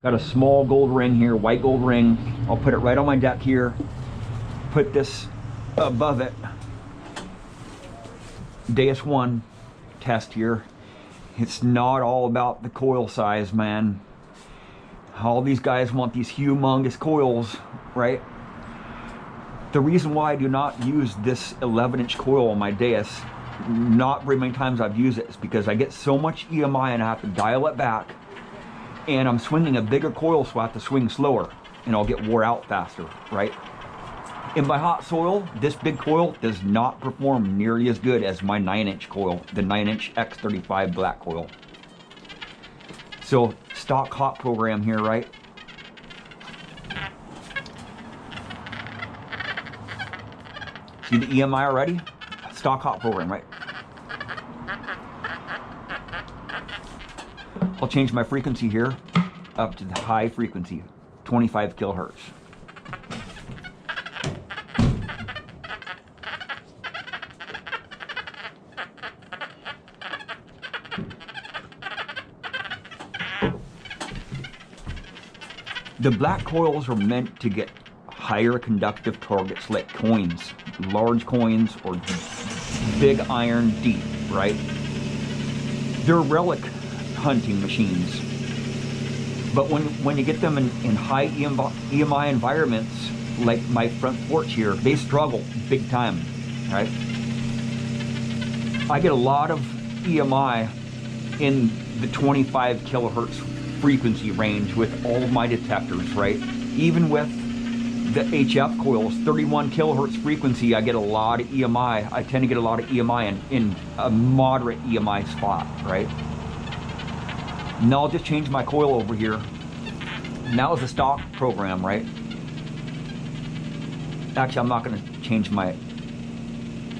Got a small gold ring here, white gold ring. I'll put it right on my deck here. Put this above it. Deus 1 test here. It's not all about the coil size, man. All these guys want these humongous coils, right? The reason why I do not use this 11-inch coil on my Deus, not very many times I've used it, is because I get so much EMI and I have to dial it back, and I'm swinging a bigger coil, so I have to swing slower and I'll get wore out faster, right? In my hot soil, this big coil does not perform nearly as good as my 9-inch coil, the 9-inch X35 black coil. So stock hot program here, right? See the EMI already? Stock hot program, right? I'll change my frequency here up to the high frequency, 25 kilohertz. The black coils are meant to get higher conductive targets like coins, large coins, or big iron deep, right? They're relic hunting machines. But when you get them in high EMI environments, like my front porch here, they struggle big time, right? I get a lot of EMI in the 25 kilohertz frequency range with all of my detectors, right? Even with the HF coils, 31 kilohertz frequency, I get a lot of EMI. I tend to get a lot of EMI in a moderate EMI spot, right? Now I'll just change my coil over here. Now is the stock program, right? Actually, I'm not going to change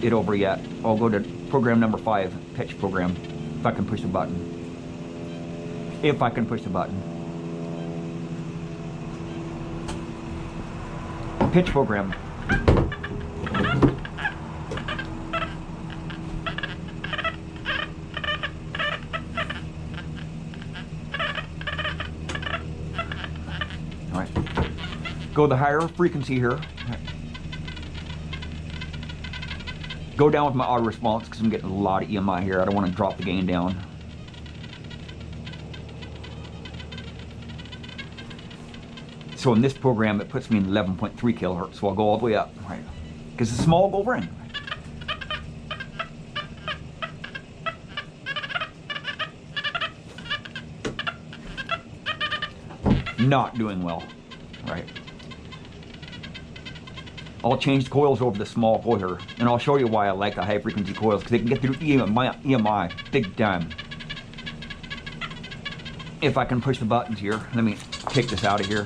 it over yet. I'll go to program number 5, pitch program, if I can push the button. If I can push the button. Pitch program. All right. Go the higher frequency here. Go down with my auto response because I'm getting a lot of EMI here. I don't want to drop the gain down. So in this program, it puts me in 11.3 kilohertz, so I'll go all the way up, right? Because it's a small gold ring. Not doing well, right? I'll change the coils over to the small coil here, and I'll show you why I like the high frequency coils, because they can get through EMI big time. If I can push the buttons here, let me take this out of here.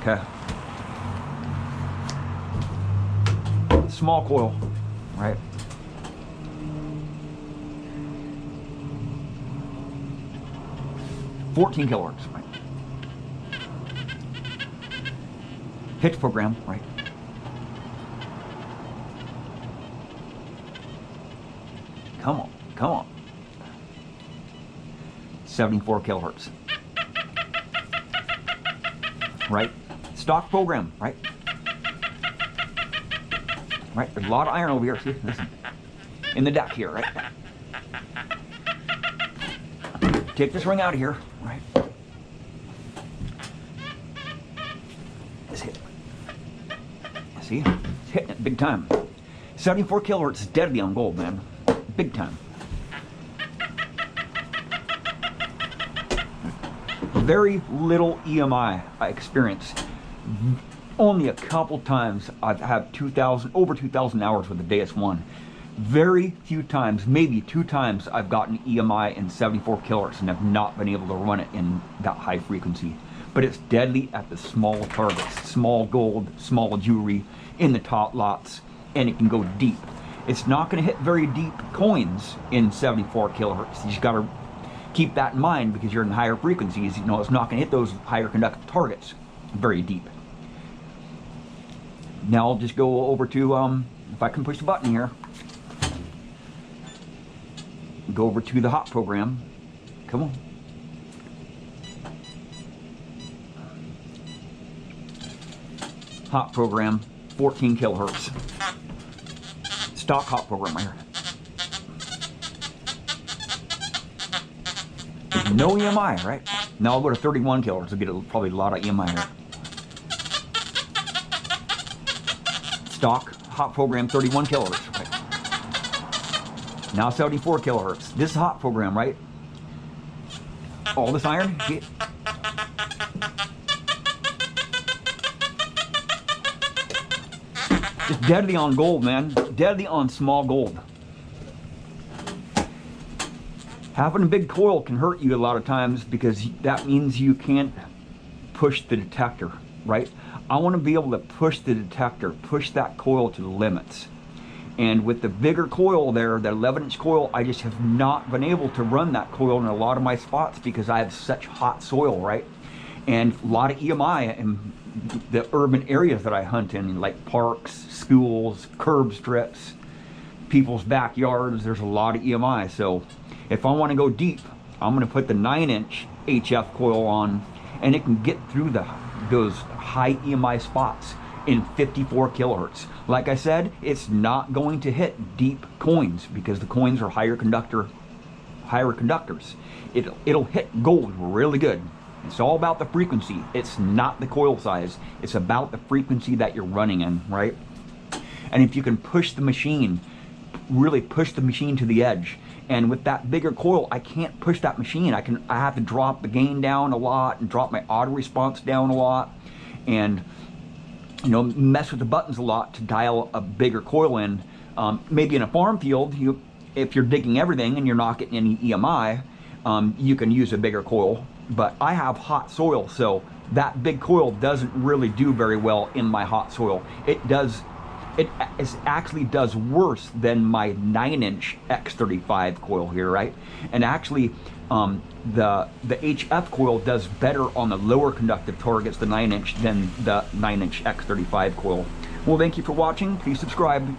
Okay. Small coil, right? $14 kilohertz, right? Pitch program, right? Come on, come on. 74 kilohertz. Right? Stock program, right? Right, there's a lot of iron over here, see, listen. In the deck here, right? Take this ring out of here, right? Let's hit it. See, it's hitting it big time. 74 kilohertz is deadly on gold, man. Big time. Very little EMI I experience. Only a couple times I've had over 2,000 hours with the Deus 1. Very few times, maybe 2 times, I've gotten EMI in 74 kilohertz and have not been able to run it in that high frequency. But it's deadly at the small targets, small gold, small jewelry, in the top lots, and it can go deep. It's not going to hit very deep coins in 74 kilohertz. You just got to keep that in mind because you're in higher frequencies. You know, it's not going to hit those higher conductive targets very deep. Now I'll just go over to, if I can push the button here. go over to the hot program. Come on. Hot program, 14 kilohertz. Stock hot program right here. No EMI, right? Now I'll go to 31 kilohertz. I'll get probably a lot of EMI here. Stock hot program, 31 kilohertz. Right? Now 74 kilohertz. This is hot program, right? All this iron. Just deadly on gold, man. Deadly on small gold. Having a big coil can hurt you a lot of times because that means you can't push the detector, right? I want to be able to push the detector, push that coil to the limits. And with the bigger coil there, the 11-inch coil, I just have not been able to run that coil in a lot of my spots because I have such hot soil, right? And a lot of EMI in the urban areas that I hunt in, like parks, schools, curb strips, people's backyards. There's a lot of EMI. So if I want to go deep, I'm going to put the 9-inch HF coil on, and it can get through those high EMI spots in 54 kilohertz. Like I said, it's not going to hit deep coins because the coins are higher conductors. It'll hit gold really good. It's all about the frequency. It's not the coil size. It's about the frequency that you're running in, right? And if you can push the machine, really push the machine to the edge. And with that bigger coil, I can't push that machine. I have to drop the gain down a lot and drop my auto response down a lot, and mess with the buttons a lot to dial a bigger coil in. Maybe in a farm field, if you're digging everything and you're not getting any EMI, you can use a bigger coil. But I have hot soil, so that big coil doesn't really do very well in my hot soil. It actually does worse than my 9-inch X35 coil here, right? And actually, the HF coil does better on the lower conductive targets, the 9-inch, than the 9-inch X35 coil. Well, thank you for watching. Please subscribe.